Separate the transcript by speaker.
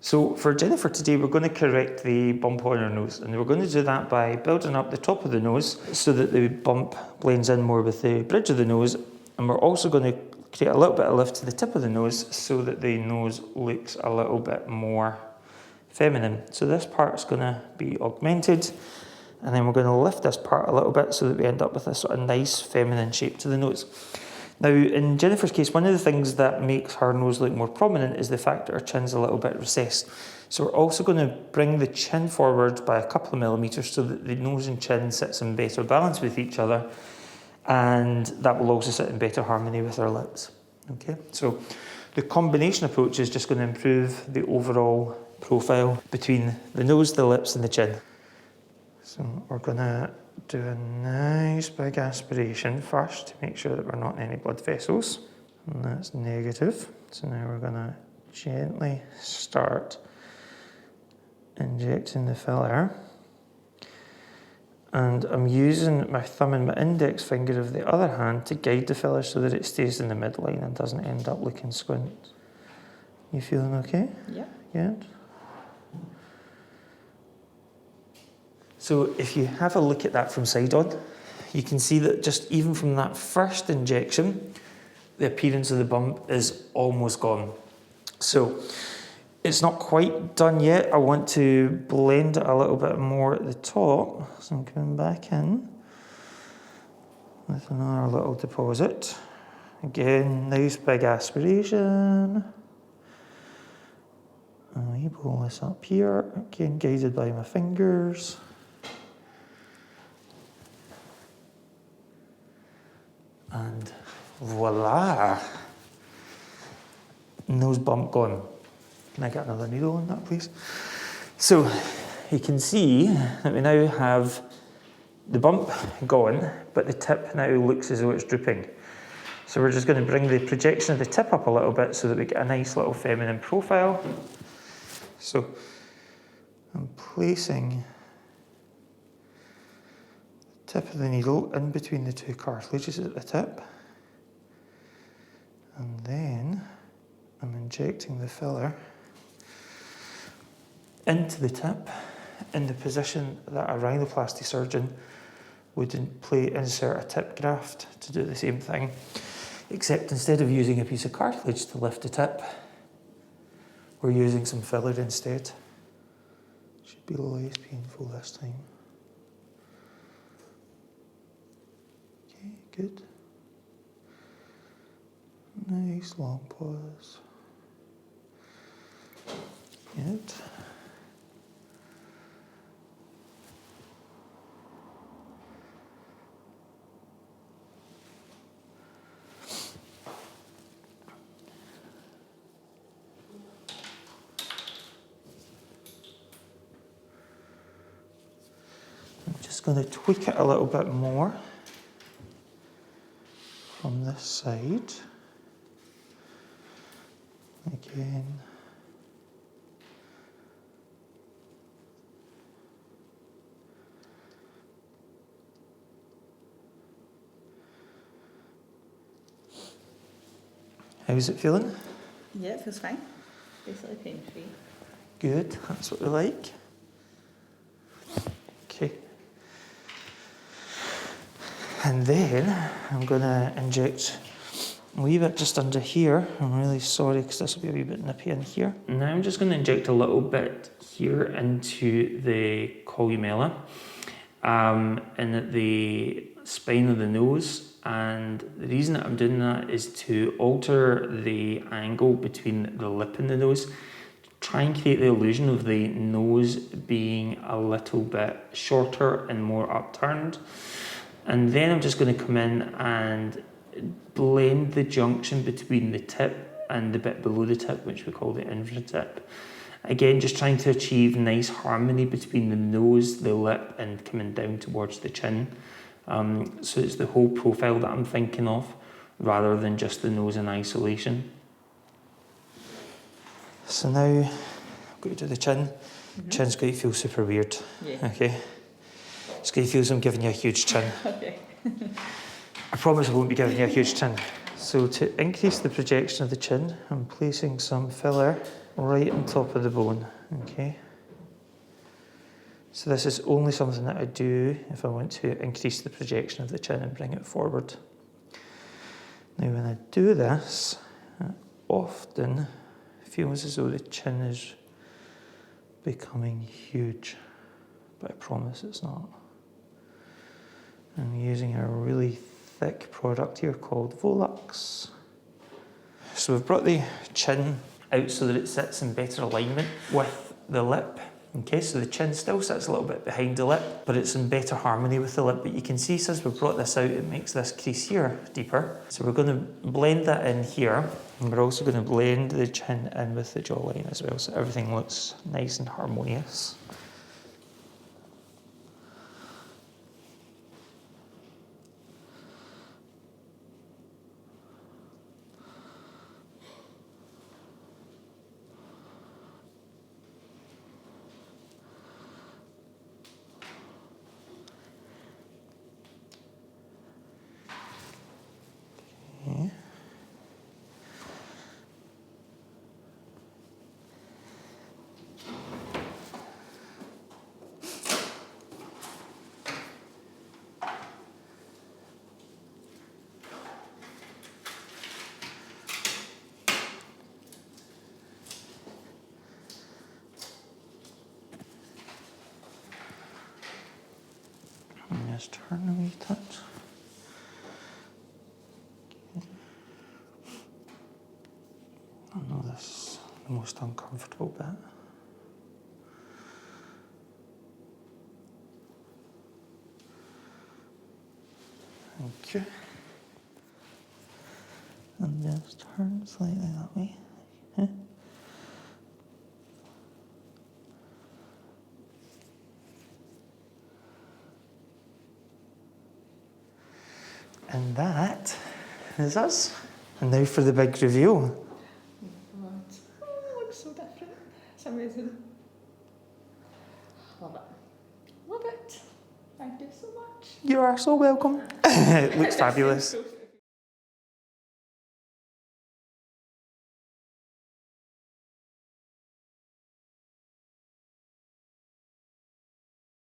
Speaker 1: So for Jennifer today, we're going to correct the bump on her nose, and we're going to do that by building up the top of the nose so that the bump blends in more with the bridge of the nose, and we're also going to create a little bit of lift to the tip of the nose so that the nose looks a little bit more feminine. So this part's going to be augmented, and then we're going to lift this part a little bit so that we end up with a sort of nice feminine shape to the nose. Now, in Jennifer's case, one of the things that makes her nose look more prominent is the fact that her chin's a little bit recessed. So we're also going to bring the chin forward by a couple of millimetres so that the nose and chin sits in better balance with each other, and that will also sit in better harmony with her lips. Okay, so the combination approach is just going to improve the overall profile between the nose, the lips and the chin. So we're going to do a nice big aspiration first to make sure that we're not in any blood vessels. And that's negative. So now we're going to gently start injecting the filler. And I'm using my thumb and my index finger of the other hand to guide the filler so that it stays in the midline and doesn't end up looking squint. You feeling okay?
Speaker 2: Yeah.
Speaker 1: Good. So if you have a look at that from side on, you can see that just even from that first injection, the appearance of the bump is almost gone. So it's not quite done yet. I want to blend it a little bit more at the top. So I'm coming back in with another little deposit. Again, nice big aspiration. And we pull this up here, again guided by my fingers. And voila! Nose bump gone. Can I get another needle on that, please? So you can see that we now have the bump gone, but the tip now looks as though it's drooping. So we're just going to bring the projection of the tip up a little bit so that we get a nice little feminine profile. So I'm placing the tip of the needle in between the two cartilages at the tip, and then I'm injecting the filler into the tip in the position that a rhinoplasty surgeon would insert a tip graft to do the same thing, except instead of using a piece of cartilage to lift the tip, we're using some filler instead. Should be less painful this time. Okay, good. Nice long pause. Good. I'm just going to tweak it a little bit more from this side. Again. How's it feeling?
Speaker 2: Yeah, it feels fine. Basically pain-free.
Speaker 1: Good, that's what we like. Okay. And then I'm going to inject a wee bit just under here. I'm really sorry because this will be a wee bit nippy in here. Now I'm just going to inject a little bit here into the columella and at the spine of the nose. And the reason that I'm doing that is to alter the angle between the lip and the nose, try and create the illusion of the nose being a little bit shorter and more upturned. And then I'm just going to come in and blend the junction between the tip and the bit below the tip, which we call the infratip. Again, just trying to achieve nice harmony between the nose, the lip, and coming down towards the chin. So it's the whole profile that I'm thinking of, rather than just the nose in isolation. So now I'm going to do the chin. Chin's going to feel super weird.
Speaker 2: Yeah.
Speaker 1: Okay. It's going to feel as I'm giving you a huge chin.
Speaker 2: Okay.
Speaker 1: I promise I won't be giving you a huge chin. So to increase the projection of the chin, I'm placing some filler right on top of the bone, okay? So this is only something that I do if I want to increase the projection of the chin and bring it forward. Now when I do this, it often feels as though the chin is becoming huge, but I promise it's not. I'm using a really thick product here called Volux. So we've brought the chin out so that it sits in better alignment with the lip. Okay, so the chin still sits a little bit behind the lip, but it's in better harmony with the lip. But you can see since we've brought this out, it makes this crease here deeper. So we're going to blend that in here, and we're also going to blend the chin in with the jawline as well, so everything looks nice and harmonious. Okay. Just turn a wee touch. I know this is the most uncomfortable bit. Thank you. And just turn slightly that way. Okay. And that is us. And now for the big reveal.
Speaker 2: Right. Oh, it looks so different. It's amazing. Love it. Love it. Thank you so much.
Speaker 1: You are so welcome. It looks fabulous.
Speaker 2: So